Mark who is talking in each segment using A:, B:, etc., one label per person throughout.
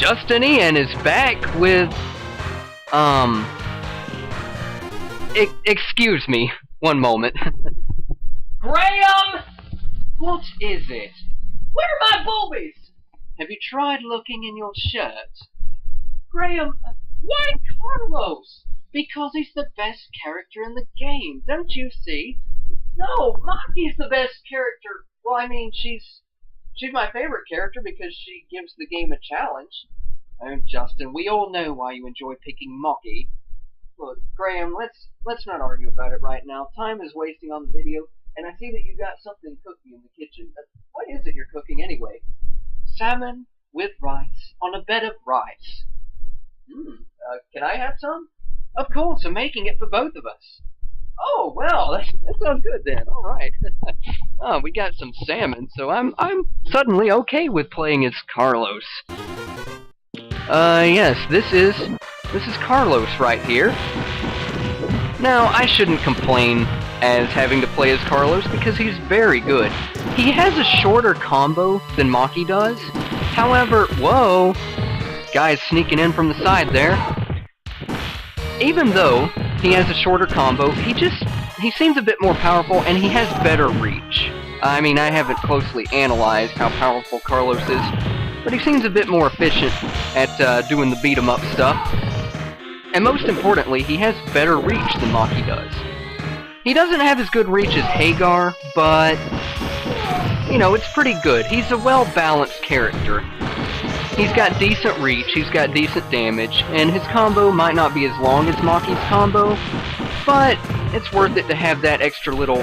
A: JustinIan is back with, excuse me, one moment. Graeme! What is it? Where are my boobies? Have you tried looking in your shirt? Graeme, why Carlos? Because he's the best character in the game, don't you see? No, Maki's the best character. Well, I mean, she's my favorite character because she gives the game a challenge. Oh, Justin, we all know why you enjoy picking Maki. Look, Graeme, let's not argue about it right now. Time is wasting on the video, and I see that you got something cooking in the kitchen. What is it you're cooking anyway? Salmon with rice on a bed of rice. Can I have some? Of course, I'm making it for both of us. Oh, well, that sounds good then. All right. Oh, we got some salmon, so I'm suddenly okay with playing as Carlos. Yes, this is Carlos right here. Now, I shouldn't complain as having to play as Carlos because he's very good. He has a shorter combo than Maki does. However, whoa, guy's sneaking in from the side there. Even though he has a shorter combo, he seems a bit more powerful and he has better reach. I mean, I haven't closely analyzed how powerful Carlos is, but he seems a bit more efficient at doing the beat-em-up stuff. And most importantly, he has better reach than Maki does. He doesn't have as good reach as Hagar, but, you know, it's pretty good. He's a well-balanced character. He's got decent reach, he's got decent damage, and his combo might not be as long as Maki's combo, but it's worth it to have that extra little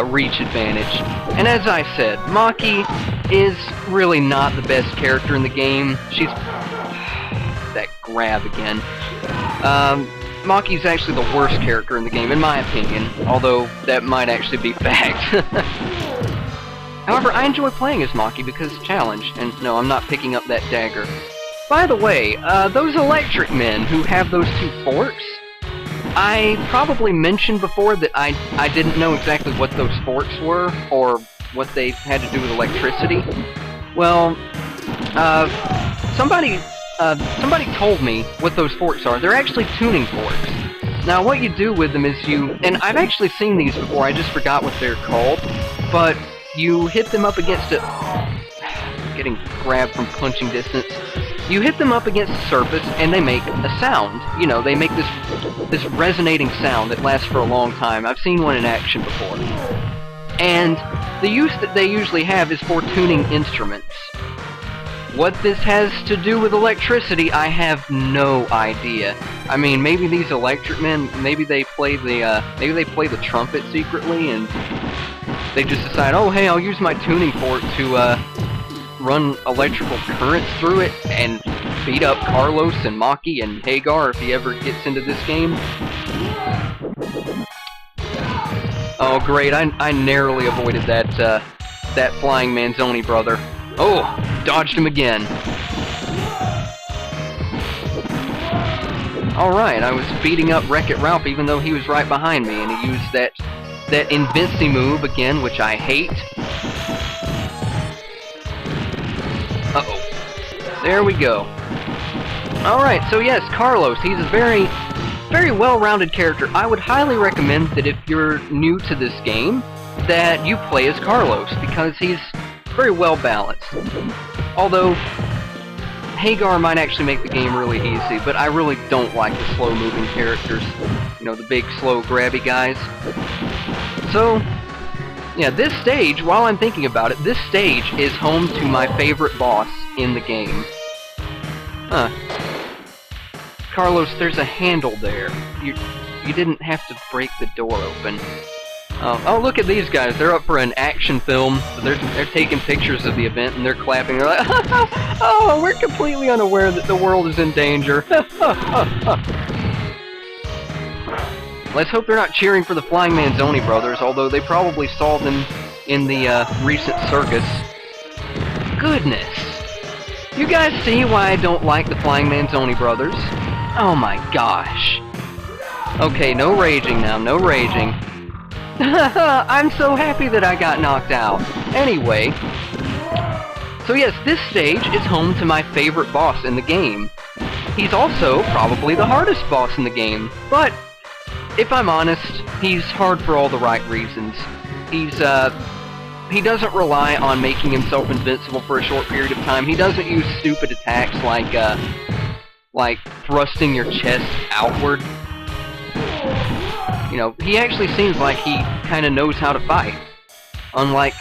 A: reach advantage. And as I said, Maki is really not the best character in the game. She's... that grab again. Maki's actually the worst character in the game, in my opinion, although that might actually be fact. However, I enjoy playing as Maki because challenge, and no, I'm not picking up that dagger. By the way, those electric men who have those two forks, I probably mentioned before that I didn't know exactly what those forks were, or what they had to do with electricity. Well, somebody told me what those forks are. They're actually tuning forks. Now, what you do with them is and I've actually seen these before, I just forgot what they're called, but you hit them up against getting grabbed from punching distance. You hit them up against the surface, and they make a sound. You know, they make this resonating sound that lasts for a long time. I've seen one in action before. And the use that they usually have is for tuning instruments. What this has to do with electricity, I have no idea. I mean, maybe these electric men, maybe they play the trumpet secretly, and they just decide, oh hey, I'll use my tuning fork to run electrical currents through it and beat up Carlos and Maki and Hagar if he ever gets into this game. Oh great, I narrowly avoided that flying Manzoni brother. Oh, dodged him again. Alright, I was beating up Wreck-It Ralph even though he was right behind me, and he used that Invinci move again, which I hate. Uh-oh. There we go. Alright, so yes, Carlos, he's a very, very well-rounded character. I would highly recommend that if you're new to this game, that you play as Carlos, because he's very well-balanced. Although, Hagar might actually make the game really easy, but I really don't like the slow-moving characters. You know, the big, slow, grabby guys. So, yeah, this stage, while I'm thinking about it, this stage is home to my favorite boss in the game. Huh. Carlos, there's a handle there. You didn't have to break the door open. Oh, look at these guys. They're up for an action film. They're taking pictures of the event, and they're clapping. They're like, oh, we're completely unaware that the world is in danger. Let's hope they're not cheering for the Flying Manzoni brothers, although they probably saw them in the recent circus. Goodness. You guys see why I don't like the Flying Manzoni brothers? Oh my gosh. Okay, no raging now, no raging. I'm so happy that I got knocked out. Anyway, So yes, this stage is home to my favorite boss in the game. He's also probably the hardest boss in the game, but if I'm honest, he's hard for all the right reasons. He doesn't rely on making himself invincible for a short period of time. He doesn't use stupid attacks like thrusting your chest outward. You know, he actually seems like he kind of knows how to fight. Unlike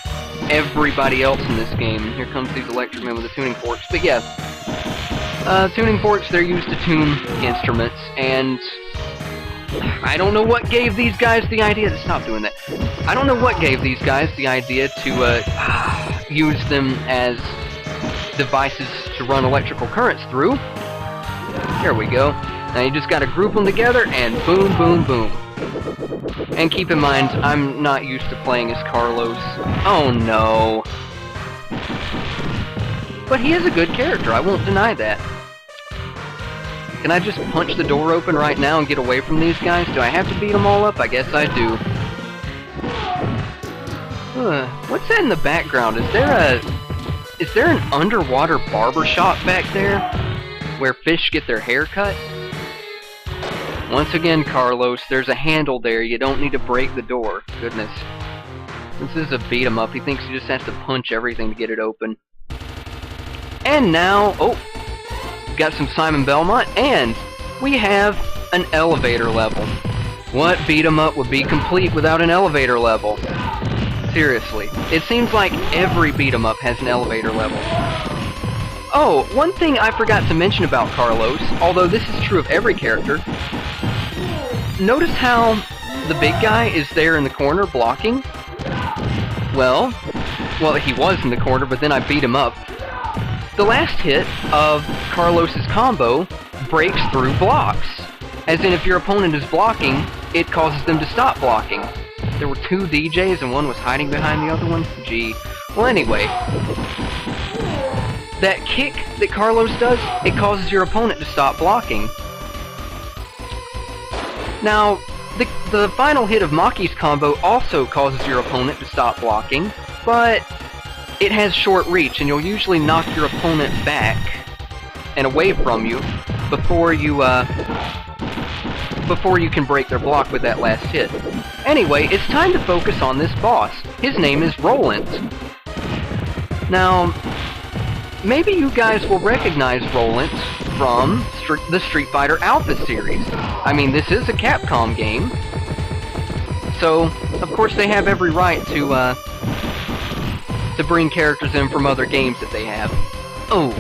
A: everybody else in this game. Here comes these electric men with the tuning forks. But yeah, tuning forks, they're used to tune instruments, and I don't know what gave these guys the idea to stop doing that. I don't know what gave these guys the idea to use them as devices to run electrical currents through. There we go. Now you just gotta group them together and boom, boom, boom. And keep in mind, I'm not used to playing as Carlos. Oh no. But he is a good character, I won't deny that. Can I just punch the door open right now and get away from these guys? Do I have to beat them all up? I guess I do. What's that in the background? Is there an underwater barber shop back there? Where fish get their hair cut? Once again, Carlos, there's a handle there. You don't need to break the door. Goodness. This is a beat 'em up. He thinks he just has to punch everything to get it open. And now, oh, we've got some Simon Belmont, and we have an elevator level. What beat 'em up would be complete without an elevator level? Seriously. It seems like every beat 'em up has an elevator level. Oh, one thing I forgot to mention about Carlos, although this is true of every character, notice how the big guy is there in the corner blocking? Well, he was in the corner, but then I beat him up. The last hit of Carlos's combo breaks through blocks. As in, if your opponent is blocking, it causes them to stop blocking. There were two DJs and one was hiding behind the other one? Gee. Well, anyway, that kick that Carlos does, it causes your opponent to stop blocking. Now, the final hit of Maki's combo also causes your opponent to stop blocking, but it has short reach, and you'll usually knock your opponent back and away from you before you can break their block with that last hit. Anyway, it's time to focus on this boss. His name is Rolent. Now, maybe you guys will recognize Rolent from the Street Fighter Alpha series. I mean, this is a Capcom game, so of course they have every right to bring characters in from other games that they have. Oh.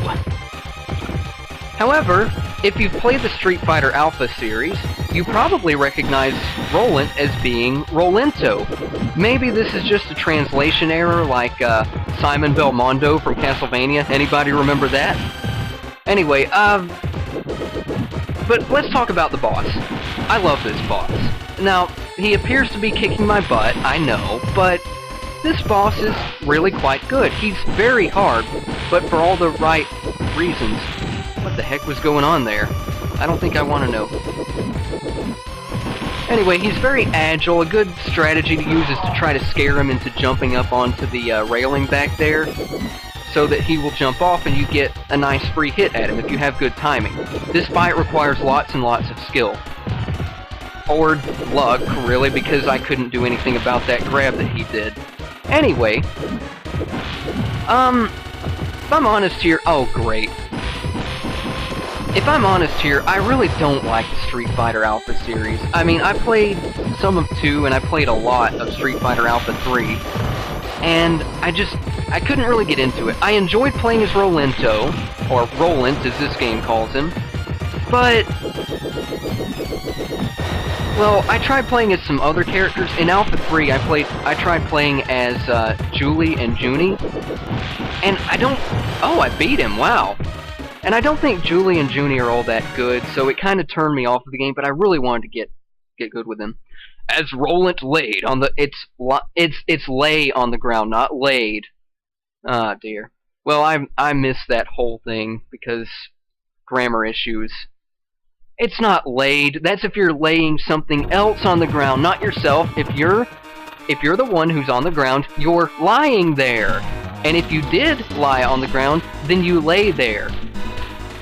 A: However, if you've played the Street Fighter Alpha series, you probably recognize Rolent as being Rolento. Maybe this is just a translation error like Simon Belmondo from Castlevania. Anybody remember that? Anyway, but let's talk about the boss. I love this boss. Now, he appears to be kicking my butt, I know, but this boss is really quite good. He's very hard, but for all the right reasons. What the heck was going on there? I don't think I want to know. Anyway, he's very agile. A good strategy to use is to try to scare him into jumping up onto the railing back there, so that he will jump off and you get a nice free hit at him if you have good timing. This fight requires lots and lots of skill. Or luck, really, because I couldn't do anything about that grab that he did. Anyway, if I'm honest here, oh great. If I'm honest here, I really don't like the Street Fighter Alpha series. I mean, I played some of 2, and I played a lot of Street Fighter Alpha 3, and I couldn't really get into it. I enjoyed playing as Rolento, or Rolent as this game calls him, but, well, I tried playing as some other characters. In Alpha 3, I tried playing as Julie and Junie, and I beat him, wow. And I don't think Julie and Junie are all that good, so it kind of turned me off of the game, but I really wanted to get good with him. As Rolent laid on the... It's lay on the ground, not laid. Ah, dear. Well, I missed that whole thing, because grammar issues. It's not laid. That's if you're laying something else on the ground, not yourself. If you're the one who's on the ground, you're lying there. And if you did lie on the ground, then you lay there.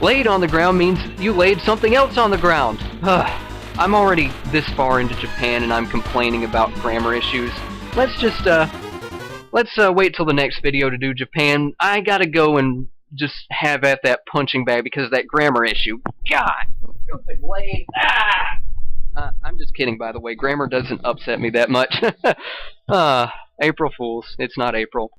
A: Laid on the ground means you laid something else on the ground. I'm already this far into Japan and I'm complaining about grammar issues. Let's just, wait till the next video to do Japan. I gotta go and just have at that punching bag because of that grammar issue. God! Stupid laid! I'm just kidding, by the way. Grammar doesn't upset me that much. April Fools. It's not April.